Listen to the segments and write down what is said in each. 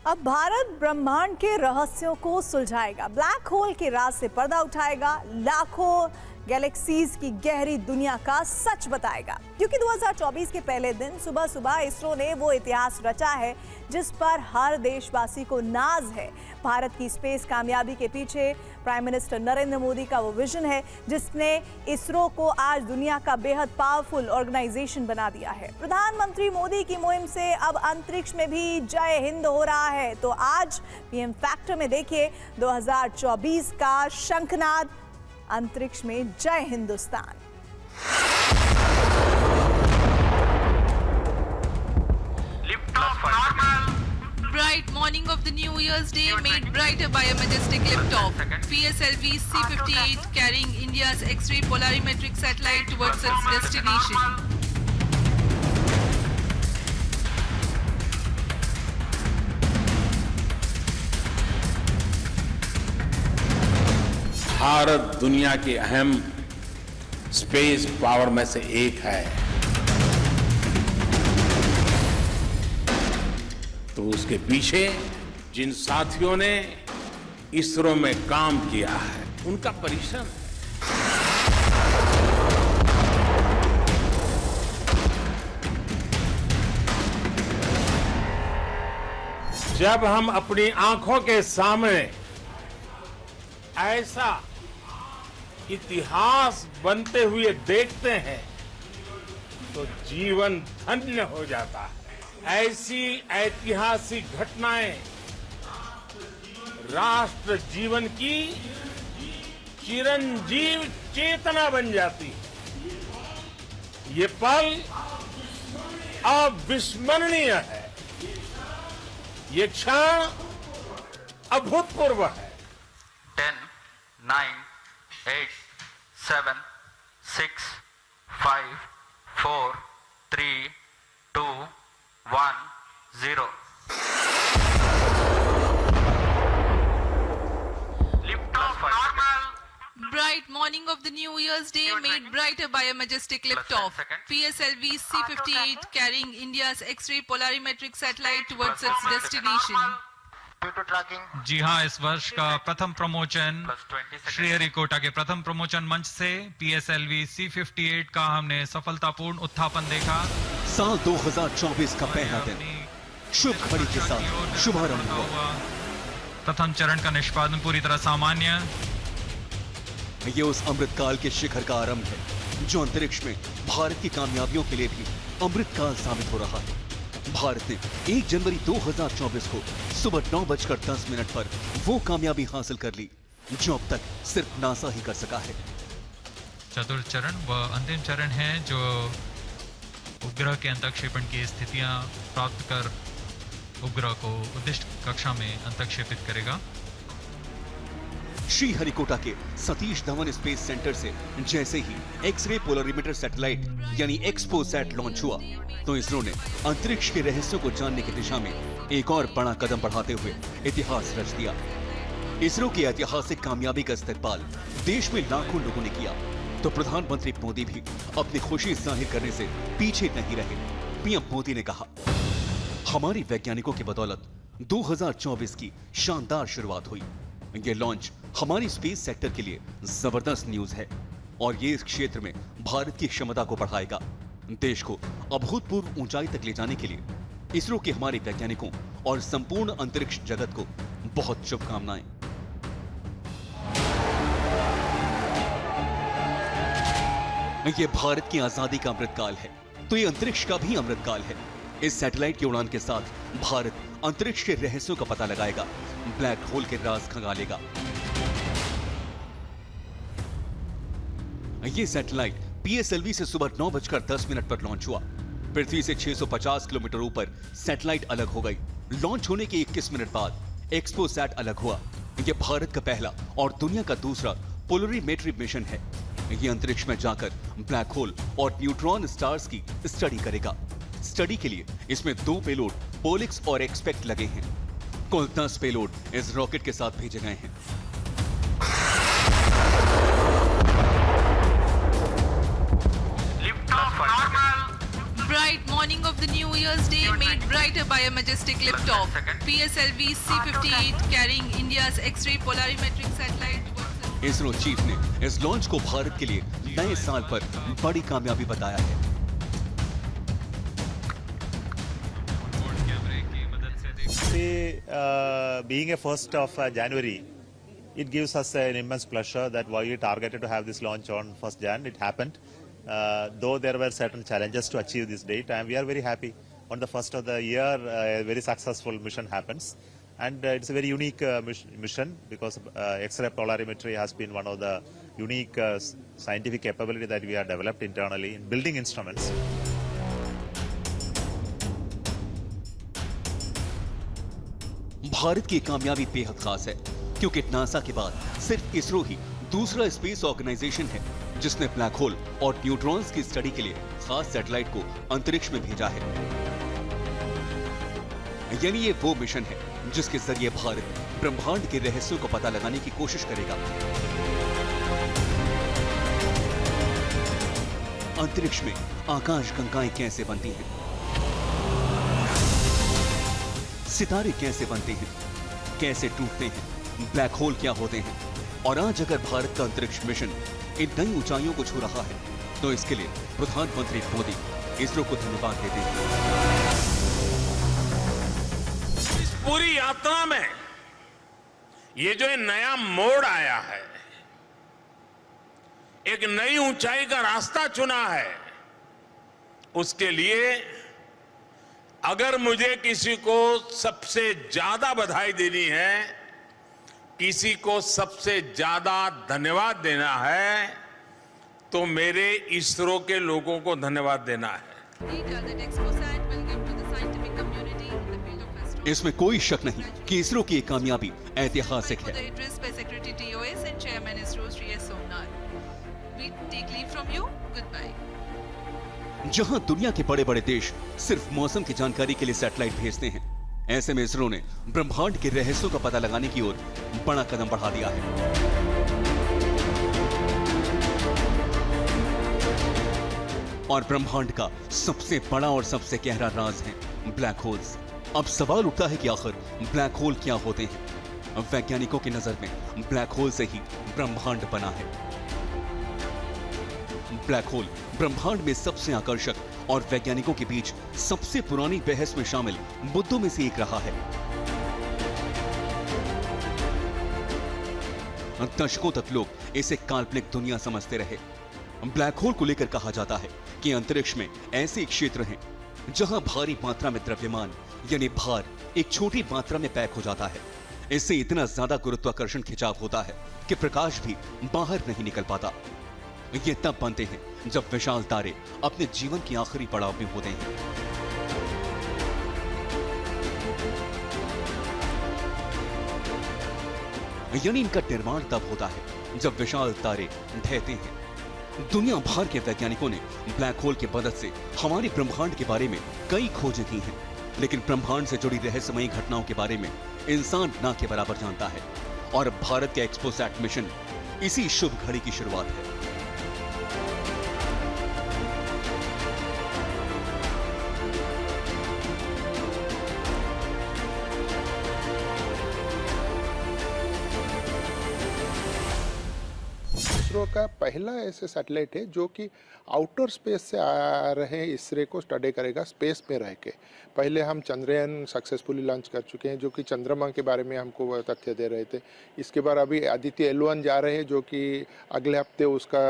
अब भारत ब्रह्मांड के रहस्यों को सुलझाएगा, ब्लैक होल के राज से पर्दा उठाएगा, लाखों गैलेक्सीज की गहरी दुनिया का सच बताएगा। क्योंकि 2024 के पहले दिन सुबह सुबह इसरो ने वो इतिहास रचा है जिस पर हर देशवासी को नाज है। भारत की स्पेस कामयाबी के पीछे प्राइम मिनिस्टर नरेंद्र मोदी का वो विजन है जिसने इसरो को आज दुनिया का बेहद पावरफुल ऑर्गेनाइजेशन बना दिया है। प्रधानमंत्री मोदी की मुहिम से अब अंतरिक्ष में भी जय हिंद हो रहा है। तो आज पीएम फैक्टर में देखिए 2024 का शंखनाद, अंतरिक्ष में जय Hindustan. Bright morning of the New Year's Day made brighter by a majestic liftoff. PSLV C-58 carrying India's X-ray polarimetric satellite towards its destination. Bharat दुनिया की अहम स्पेस पावर में से एक है, तो उसके पीछे जिन साथियों ने इसरो में काम किया है उनका परिश्रम है। जब हम अपनी आंखों के सामने ऐसा इतिहास बनते हुए देखते हैं तो जीवन धन्य हो जाता है। ऐसी ऐतिहासिक घटनाएं राष्ट्र जीवन की चिरंजीव चेतना बन जाती है। ये पल अविस्मरणीय है, ये क्षण अभूतपूर्व है। 10, 9, 8, 7, 6, 5, 4, 3, 2, 1, 0. Liftoff normal. Bright morning of the New Year's Day made brighter by a majestic liftoff. PSLV C-58 carrying India's X-ray polarimetric satellite towards its destination. जी हाँ, इस वर्ष का प्रथम प्रमोचन श्रीहरिकोटा के प्रथम प्रमोचन मंच से PSLV C-58 का हमने सफलतापूर्ण उत्थापन देखा। साल 2024 का पहला दिन शुभ घड़ी के साथ शुभारंभ हुआ। प्रथम चरण का निष्पादन पूरी तरह सामान्य। ये उस अमृतकाल के शिखर का आरंभ है जो अंतरिक्ष में भारत की कामयाबियों के लिए भी अमृतकाल साबित हो रहा है। भारत ने 1 जनवरी 2024 को सुबह 9:10 पर वो कामयाबी हासिल कर ली जो अब तक सिर्फ नासा ही कर सका है। चतुर्थ चरण व अंतिम चरण है जो उपग्रह के अंतःक्षेपण की स्थितियां प्राप्त कर उपग्रह को उद्दिष्ट कक्षा में अंतःक्षेपित करेगा। श्रीहरिकोटा के सतीश धवन स्पेस सेंटर से जैसे ही एक्स-रे पोलरीमीटर सैटेलाइट यानी एक्सपोसैट लॉन्च हुआ तो इसरो ने अंतरिक्ष के रहस्यों को जानने की दिशा में एक और बड़ा कदम बढ़ाते हुए इतिहास रच दिया। इसरो की ऐतिहासिक कामयाबी का इस्तकबाल देश में लाखों लोगों ने किया तो प्रधानमंत्री मोदी भी अपनी खुशी जाहिर करने से पीछे नहीं रहे। पीएम मोदी ने कहा, हमारी वैज्ञानिकों की बदौलत 2024 की शानदार शुरुआत हुई। ये लॉन्च हमारी स्पेस सेक्टर के लिए जबरदस्त न्यूज है और ये इस क्षेत्र में भारत की क्षमता को बढ़ाएगा। देश को अभूतपूर्व ऊंचाई तक ले जाने के लिए इसरो के हमारे वैज्ञानिकों और संपूर्ण अंतरिक्ष जगत को बहुत शुभकामनाएं। ये भारत की आजादी का अमृतकाल है तो ये अंतरिक्ष का भी अमृतकाल है। इस सैटेलाइट की उड़ान के साथ भारत अंतरिक्ष के रहस्यों का पता लगाएगा, ब्लैक होल के राज खंगालेगा। ये सैटेलाइट PSLV से सुबह 9:10 पर लॉन्च हुआ। पृथ्वी से 650 किलोमीटर ऊपर सैटेलाइट अलग हो गई। लॉन्च होने के 21 मिनट बाद एक्सपोसैट अलग हुआ। यह भारत का पहला और दुनिया का दूसरा पोलरीमेट्री मिशन है। ये अंतरिक्ष में जाकर ब्लैक होल और न्यूट्रॉन स्टार्स की स्टडी करेगा। स्टडी के लिए इसमें 2 पेलोड पोलिक्स और एक्सपेक्ट लगे हैं। कुल 10 पेलोड इस रॉकेट के साथ भेजे गए हैं। Bright morning morning of the New Year's Day made brighter by a majestic liftoff. PSLV C-58 carrying India's X-ray polarimetric satellite towards ISRO chief ने इस लॉन्च को भारत के लिए नए साल पर बड़ी कामयाबी बताया है। कैमरे की मदद से देख Being a 1st of January, it gives us an immense pleasure that we targeted to have this launch on 1st Jan. It happened, though there were certain challenges to achieve this date, and we are very happy. On the 1st of the year, a very successful mission happens, and it's a very unique mission because X-ray polarimetry has been one of the unique scientific capability that we have developed internally in building instruments. Bharat की कामयाबी बेहद खास है क्योंकि NASA के बाद सिर्फ इसरो ही दूसरा स्पेस ऑर्गेनाइजेशन है जिसने ब्लैक होल और न्यूट्रॉन्स की स्टडी के लिए खास सैटेलाइट को अंतरिक्ष में भेजा है। यानी ये वो मिशन है जिसके जरिए भारत ब्रह्मांड के रहस्यों को पता लगाने की कोशिश करेगा। अंतरिक्ष में आकाश गंगाएं कैसे बनती हैं, सितारे कैसे बनते हैं, कैसे टूटते हैं, ब्लैक होल क्या होते हैं, और आज अगर भारत का अंतरिक्ष मिशन इन नई ऊंचाइयों को छू रहा है तो इसके लिए प्रधानमंत्री मोदी इसरो को धन्यवाद देते हैं। इस पूरी यात्रा में ये जो नया मोड़ आया है, एक नई ऊंचाई का रास्ता चुना है, उसके लिए अगर मुझे किसी को सबसे ज्यादा बधाई देनी है, किसी को सबसे ज्यादा धन्यवाद देना है, तो मेरे इसरो के लोगों को धन्यवाद देना है। data that Exposat will give to the scientific community in the field of astrophysics. इसमें कोई शक नहीं कि इसरो की ये कामयाबी ऐतिहासिक For the है। address by Secretary TOS and Chairman ISRO Sri S. Somnath. We take leave from you. Goodbye. जहां दुनिया के बड़े बड़े देश सिर्फ मौसम की जानकारी के लिए सैटेलाइट भेजते हैं, ऐसे में इसरो ने ब्रह्मांड के रहस्यों का पता लगाने की ओर बड़ा कदम बढ़ा दिया है। और ब्रह्मांड का सबसे बड़ा और सबसे गहरा राज है ब्लैक होल्स। अब सवाल उठता है कि आखिर ब्लैक होल क्या होते हैं? वैज्ञानिकों की नजर में ब्लैक होल से ही ब्रह्मांड बना है। ब्लैक होल ब्रह्मांड में सबसे आकर्षक और वैज्ञानिकों के बीच सबसे पुरानी बहस में शामिल मुद्दों में से एक रहा है। दशकों तक लोग इसे काल्पनिक दुनिया समझते रहे। ब्लैक होल को लेकर कहा जाता है कि अंतरिक्ष में ऐसे क्षेत्र हैं जहां भारी मात्रा में द्रव्यमान यानी भार एक छोटी मात्रा में पैक हो जाता है। इससे इतना ज्यादा गुरुत्वाकर्षण खिंचाव होता है कि प्रकाश भी बाहर नहीं निकल पाता। ये तब बनते हैं जब विशाल तारे अपने जीवन के आखिरी पड़ाव में होते हैं। यानी इनका निर्माण तब होता है जब विशाल तारे ढहते हैं। दुनिया भर के वैज्ञानिकों ने ब्लैक होल की मदद से हमारे ब्रह्मांड के बारे में कई खोजें की हैं, लेकिन ब्रह्मांड से जुड़ी रहस्यमयी घटनाओं के बारे में इंसान ना के बराबर जानता है। और भारत के एक्सपोसैट मिशन इसी शुभ घड़ी की शुरुआत है। इसरो का पहला ऐसे सैटेलाइट है जो कि आउटर स्पेस से आ रहे इसरे को स्टडी करेगा स्पेस में रह के। पहले हम चंद्रयान सक्सेसफुली लॉन्च कर चुके हैं जो कि चंद्रमा के बारे में हमको तथ्य दे रहे थे। इसके बाद अभी आदित्य L1 जा रहे हैं जो कि अगले हफ्ते उसका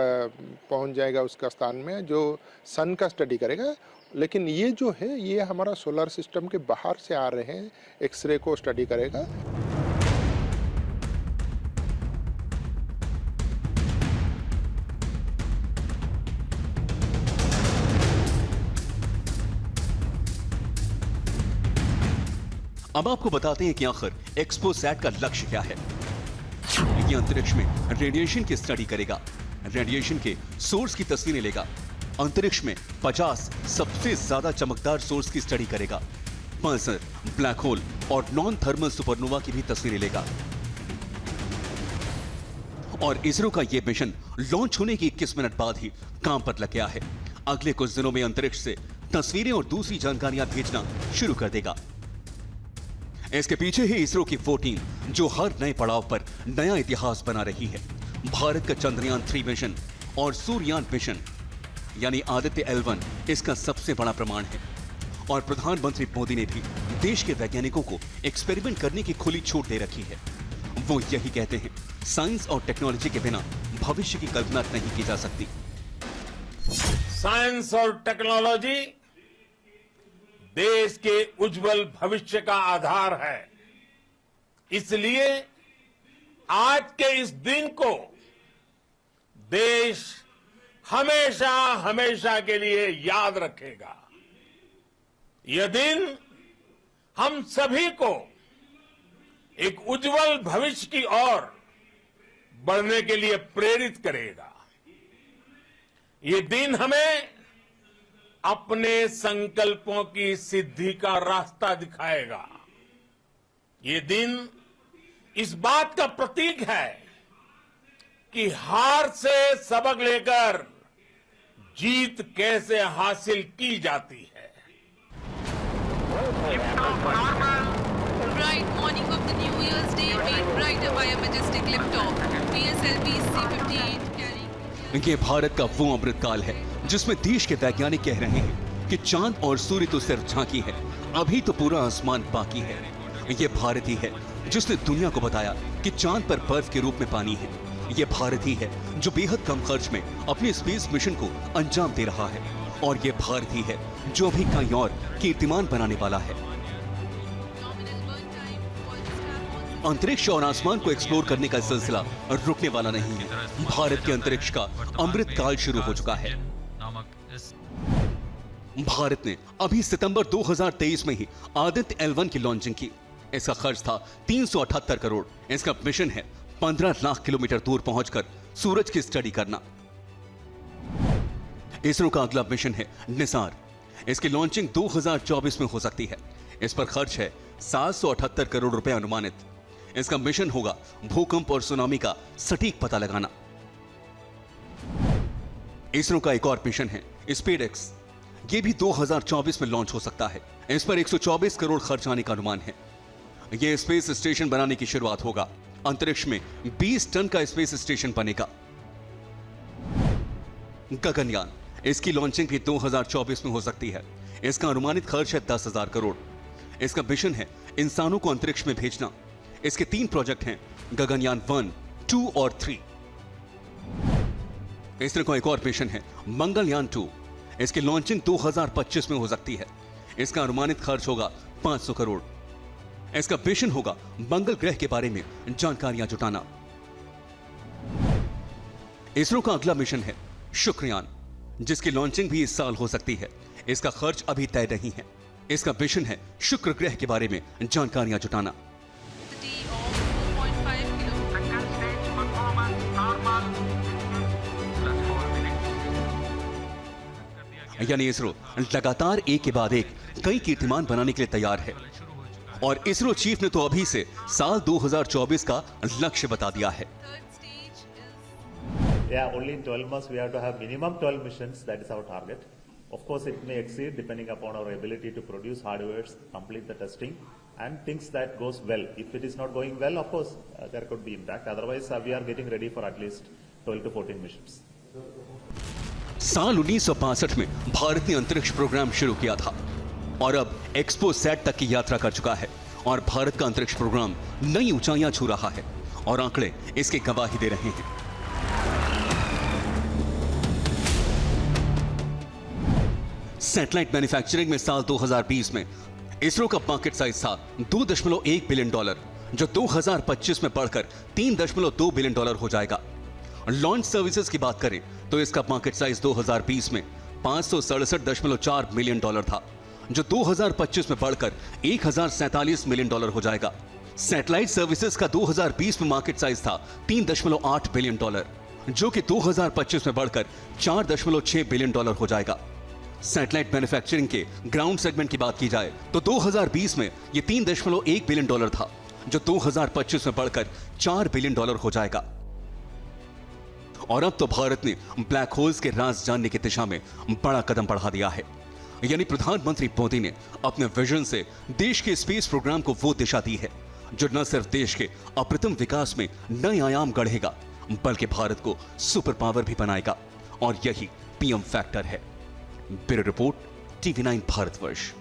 पहुंच जाएगा उसका स्थान में, जो सन का स्टडी करेगा। लेकिन ये जो है ये हमारा सोलर सिस्टम के बाहर से आ रहे हैं एक्सरे को स्टडी करेगा। अब आपको बताते हैं कि आखिर एक्सपोसैट का लक्ष्य क्या है। ये अंतरिक्ष में रेडिएशन की स्टडी करेगा, रेडिएशन के सोर्स की तस्वीरें लेगा, अंतरिक्ष में 50 सबसे ज्यादा चमकदार सोर्स की स्टडी करेगा, पल्सर, ब्लैक होल और नॉन थर्मल सुपरनोवा की भी तस्वीरें लेगा। और इसरो का यह मिशन लॉन्च होने की 21 मिनट बाद ही काम पर लग गया है। अगले कुछ दिनों में अंतरिक्ष से तस्वीरें और दूसरी जानकारियां भेजना शुरू कर देगा। इसके पीछे है इसरो की 14 जो हर नए पड़ाव पर नया इतिहास बना रही है। भारत का चंद्रयान 3 मिशन और सूर्ययान मिशन यानी आदित्य L1 इसका सबसे बड़ा प्रमाण है। और प्रधानमंत्री मोदी ने भी देश के वैज्ञानिकों को एक्सपेरिमेंट करने की खुली छूट दे रखी है। वो यही कहते हैं, साइंस और टेक्नोलॉजी के बिना भविष्य की कल्पना नहीं की जा सकती। साइंस और टेक्नोलॉजी देश के उज्जवल भविष्य का आधार है। इसलिए आज के इस दिन को देश हमेशा हमेशा के लिए याद रखेगा। यह दिन हम सभी को एक उज्जवल भविष्य की ओर बढ़ने के लिए प्रेरित करेगा। ये दिन हमें अपने संकल्पों की सिद्धि का रास्ता दिखाएगा। ये दिन इस बात का प्रतीक है कि हार से सबक लेकर जीत कैसे हासिल की जाती है। Bright morning of the New Year's Day made brighter by a majestic liftoff. PSLV C-58 carrying. ये भारत का वो अमृतकाल है जिसमें देश के वैज्ञानिक कह रहे हैं कि चांद और सूर्य तो सिर्फ झांकी है, अभी तो पूरा आसमान बाकी है। ये भारत ही है जिसने दुनिया को बताया कि चांद पर बर्फ के रूप में पानी है। ये भारत ही है जो बेहद कम खर्च में अपने स्पेस मिशन को अंजाम दे रहा है। और ये भारत ही है जो अभी कहीं और कीर्तिमान बनाने वाला है। अंतरिक्ष और आसमान को एक्सप्लोर करने का सिलसिला रुकने वाला नहीं है। भारत के अंतरिक्ष का अमृत काल शुरू हो चुका है। भारत ने अभी सितंबर 2023 में ही आदित्य L1 की लॉन्चिंग की। इसका खर्च था 378 करोड़। इसका मिशन है 15 लाख किलोमीटर दूर पहुंचकर सूरज की स्टडी करना। इसरो का अगला मिशन है निसार। इसकी लॉन्चिंग 2024 में हो सकती है। इस पर खर्च है 778 करोड़ रुपए अनुमानित। इसका मिशन होगा भूकंप और सुनामी का सटीक पता लगाना। इसरो का एक और मिशन है स्पेडएक्स। ये भी 2024 में लॉन्च हो सकता है। इस पर 124 करोड़ खर्च आने का अनुमान है। यह स्पेस स्टेशन बनाने की शुरुआत होगा। अंतरिक्ष में 20 टन का स्पेस स्टेशन बनेगा। गगनयान, इसकी लॉन्चिंग भी 2024 में हो सकती है। इसका अनुमानित खर्च है 10,000 करोड़। इसका मिशन है इंसानों को अंतरिक्ष में भेजना। इसके 3 प्रोजेक्ट हैं, गगनयान 1, 2 और 3। इसरो का एक और मिशन है मंगलयान 2। इसकी लॉन्चिंग 2025 में हो सकती है। इसका अनुमानित खर्च होगा 500 करोड़। इसका मिशन होगा मंगल ग्रह के बारे में जानकारियां जुटाना। इसरो का अगला मिशन है शुक्रयान, जिसकी लॉन्चिंग भी इस साल हो सकती है। इसका खर्च अभी तय नहीं है। इसका मिशन है शुक्र ग्रह के बारे में जानकारियां जुटाना। यानी इसरो लगातार एक के बाद एक कई कीर्तिमान बनाने के लिए तैयार है। और इसरो चीफ ने तो अभी से साल 2024 का लक्ष्य बता दिया है। Yeah, only in 12 months we have to have minimum 12 missions. That is our target. Of course, it may exceed depending upon our ability to produce hardware, complete the testing, and things that goes well. If it is not going well, of course, there could be impact. Otherwise, we are getting ready for at least 12 to 14 missions. साल 1965 में भारत ने अंतरिक्ष programme शुरू किया था और अब XPoSat तक की यात्रा कर चुका है। और भारत का अंतरिक्ष प्रोग्राम नई ऊंचाइयां छू रहा है और आंकड़े इसके गवाही दे रहे हैं। सैटेलाइट मैन्युफैक्चरिंग में साल 2020 में इसरो का मार्केट साइज था $2.1 बिलियन, जो 2025 में बढ़कर $3.2 बिलियन हो जाएगा। लॉन्च सर्विसेज की बात करें तो इसका मार्केट साइज 2020 में $567.4 मिलियन था, जो 2025 में बढ़कर $1,047 मिलियन हो जाएगा। सैटेलाइट सर्विसेज का 2020 में मार्केट साइज था $3.8 बिलियन, जो कि 2025 में बढ़कर $4.6 बिलियन हो जाएगा। सैटेलाइट मैन्युफैक्चरिंग के ग्राउंड सेगमेंट की बात की जाए तो 2020 में यह $3.1 बिलियन था, जो 2025 में बढ़कर $4 बिलियन हो जाएगा। और अब तो भारत ने ब्लैक होल्स के राज जानने की दिशा में बड़ा कदम बढ़ा दिया है। यानी प्रधानमंत्री मोदी ने अपने विजन से देश के स्पेस प्रोग्राम को वो दिशा दी है जो न सिर्फ देश के अप्रतिम विकास में नए आयाम गढ़ेगा बल्कि भारत को सुपर पावर भी बनाएगा। और यही पीएम फैक्टर है। Bureau report, TV9 Bharatvarsh.